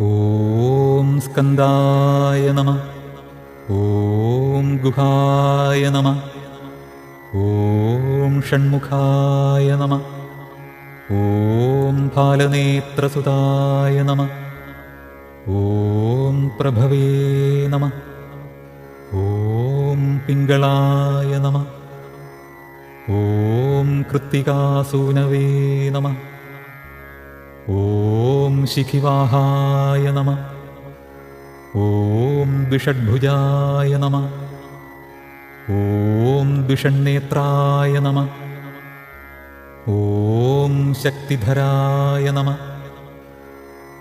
ഓം സ്കന്ദായ നമഃ. ഓം ഗുഹായ നമഃ. ഓം ഷൺമുഖായ നമഃ. ഓം ഫാലനേത്രസുതായ നമഃ. ഓം പ്രഭവേ നമഃ. ഓം പിംഗളായ നമഃ. ഓം കൃത്തികാസൂനവേ നമഃ. ഓം ശിഖിവാഹായ നമഃ. ഓം ദ്വിഷഡ്ഭുജായ നമഃ. ഓം ദ്വിഷണ്ണേത്രായ നമഃ. ഓം ശക്തിധരായ നമഃ.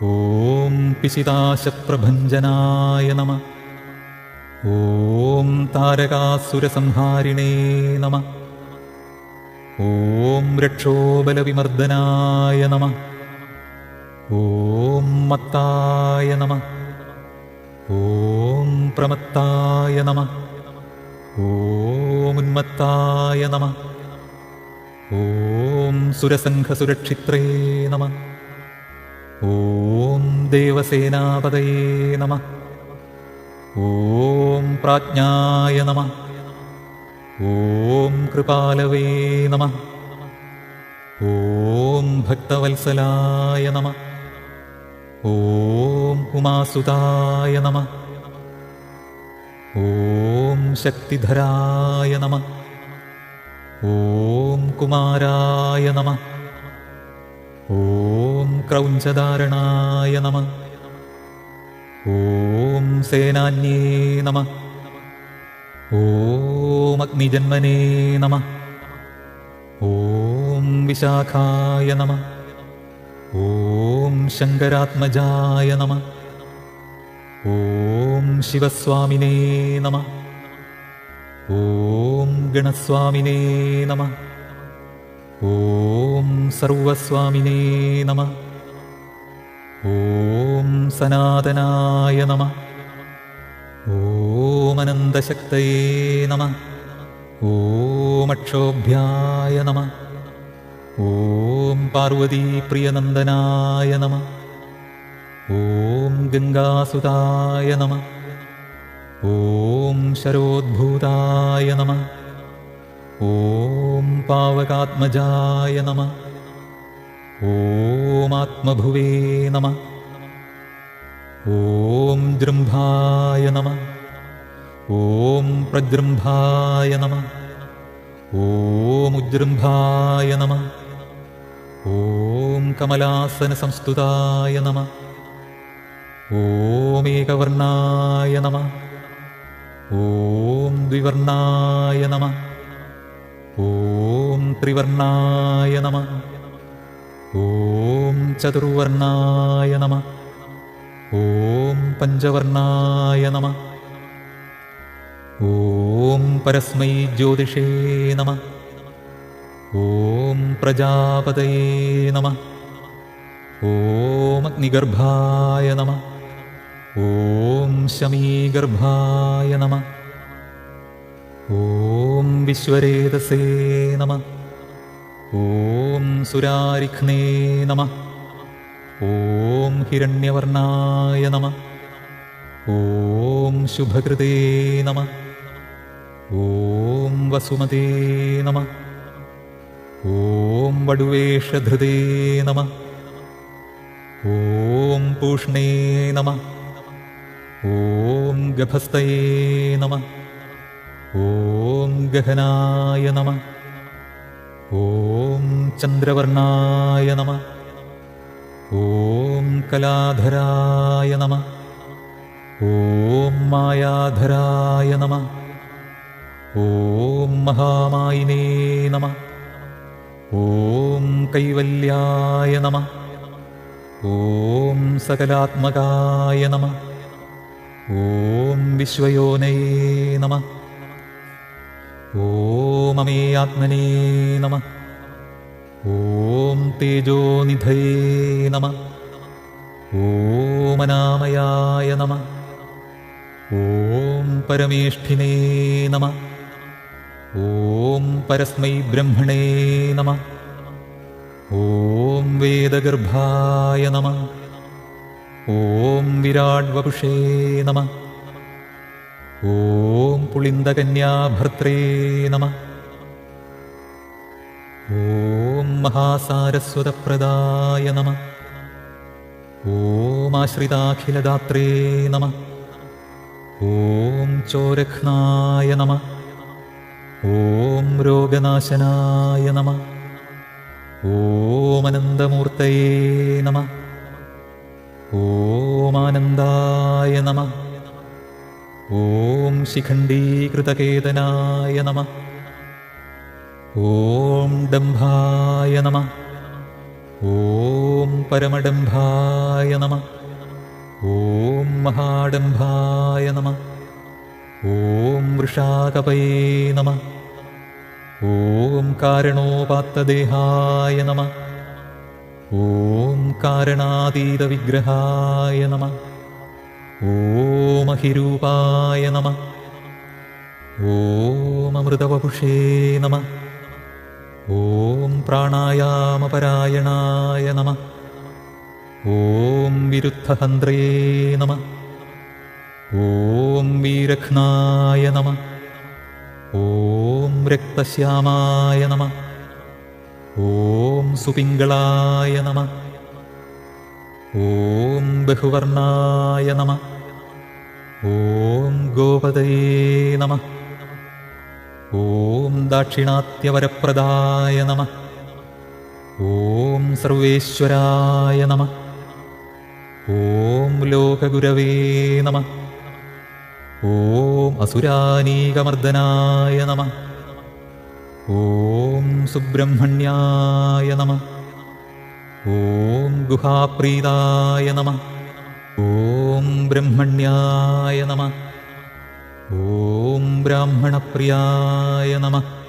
ഓം പിശിതാശപ്രഭഞ്ജനായ നമഃ. ഓം താരകാസുരസംഹാരിണേ നമഃ. ഓം രക്ഷോബലവിമർദനായ നമഃ. ഓം മത്തായ നമഃ. ഓം പ്രമത്തായ നമഃ. ഓം ഉന്മത്തായ നമഃ. ഓം സുരസംഘസുരക്ഷിത്രേ നമഃ. ഓം ദേവസേനാപതയേ നമഃ. ഓം പ്രാജ്ഞായ നമഃ. ഓം കൃപാലവേ നമഃ. ഓം ഭക്തവത്സലായ നമഃ. ഓം ഉമാസുതായ നമഃ. ഓം ശക്തിധരായ നമഃ. ഓം കുമാരായ നമഃ. ഓം ക്രൗഞ്ചധാരണായ നമഃ. ഓം സേനാന്യേ നമഃ. ഓം അഗ്നിജന്മനേ നമഃ. ഓം വിശാഖായ നമഃ. ഓം ശങ്കരാത്മജായ നമഃ. ഓം ശിവസ്വാമിനേ നമഃ. ഓം ഗണസ്വാമിനേ നമഃ. ഓം സർവസ്വാമിനേ നമഃ. ഓം സനാതനായ നമഃ. ഓം അനന്തശക്തയേ നമഃ. ഓം അക്ഷോഭ്യായ നമഃ. ഓം പാർവതീപ്രിയനന്ദനായ നമഃ. ഓം ഗംഗാസുതായ നമഃ. ഓം ശരോദ്ഭൂതായ നമഃ. ഓം പാവകാത്മജായ നമഃ. ഓം ആത്മഭുവേ നമഃ. ഓം ജൃംഭായ നമഃ. ഓം പ്രജൃംഭായ നമഃ. ഓം ഉജൃംഭായ നമഃ. ഓം കമലാസനസംസ്തുതായ നമഃ. ഓം ഏകവർണായ നമഃ. ഓം ദ്വിവർണായ നമഃ. ഓം ത്രിവർണായ നമഃ. ഓം ചതുർവർണായ നമഃ. ഓം പഞ്ചവർണായ നമഃ. ഓം പരസ്മൈ ജ്യോതിഷേ നമഃ. ഓം പ്രജാപതയേ നമഃ. ഓം അഗ്നിഗർഭായ നമഃ. ഓം ശമീഗർഭായ നമഃ. ഓം വിശ്വരേതസേ നമഃ. ഓം സുരാരിഘ്നേ നമഃ. ഓം ഹിരണ്യവർണായ നമഃ. ഓം ശുഭകൃതേ നമഃ. ഓം വസുമതേ നമഃ. ഓം വടുവേഷധൃതേ നമഃ. ഓം പൂഷ്ണേ നമഃ. ഓം ഗഭസ്തയേ നമഃ. ഓം ഗഹനായ നമഃ. ഓം ചന്ദ്രവർണായ നമഃ. ഓം കലാധരായ നമഃ. ഓം മായാധരായ നമഃ. ഓം മഹാമായിനേ നമഃ. ഓം കൈവല്യായ നമഃ. ഓം സകലാത്മകായ നമഃ. ഓം വിശ്വയോനയേ നമഃ. ഓം അമേയാത്മനേ നമഃ. ഓം തേജോനിധയേ നമഃ. ഓം അനാമയായ നമഃ. ഓം പരമേഷ്ഠിനേ നമഃ. ഓം പരസ്മൈ ബ്രഹ്മണേ നമഃ. ഓം വേദഗർഭായ നമഃ. ഓം വിരാട്വപുഷേ നമഃ. ഓം പുളിന്ദകന്യാഭർത്രേ നമഃ. ഓം മഹാസാരസ്വതപ്രദായ നമഃ. ഓം ആശ്രിതാഖിലദാത്രേ നമഃ. ഓം ചോരഘ്നായ നമഃ. ഓം രോഗനാശനായ നമഃ. ഓം അനന്തമൂർത്തയേ നമഃ. ഓം ആനന്ദായ നമഃ. ഓം ശിഖണ്ഡീകൃതകേതനായ നമഃ. ഓം ഡംഭായ നമഃ. ഓം പരമഡംഭായ നമഃ. ഓം മഹാഡംഭായ നമഃ. ഓം വൃഷാകപയേ നമഃ. ഓം കാരണോപാത്തദേഹായ നമഃ. ഓം കാരണാതീതവിഗ്രഹായ നമഃ. ഓം അഹിരൂപായ നമഃ. ഓം അമൃതവപുഷേ നമഃ. ഓം പ്രാണായാമപരായണായ നമഃ. ഓം വിരുദ്ധഹന്ത്രേ നമഃ. ഓം വീരഘ്നായ നമഃ. ഓം രക്തശ്യാമായ നമഃ. ഓം സുപിംഗളായ നമഃ. ഓം ബഹുവർണായ നമഃ. ഓം ഗോപതയേ നമഃ. ഓം ദാക്ഷിണാത്യവരപ്രദായ നമഃ. ഓം സർവേശ്വരായ നമഃ. ഓം ലോകഗുരവേ നമഃ. ഓം അസുരാനീകമർദ്ദനായ നമഃ. ഓം സുബ്രഹ്മണ്യായ നമഃ. ഓം ഗുഹാപ്രീതായ നമഃ. ഓം ബ്രഹ്മണ്യായ നമഃ. ഓം ബ്രാഹ്മണപ്രിയായ നമഃ.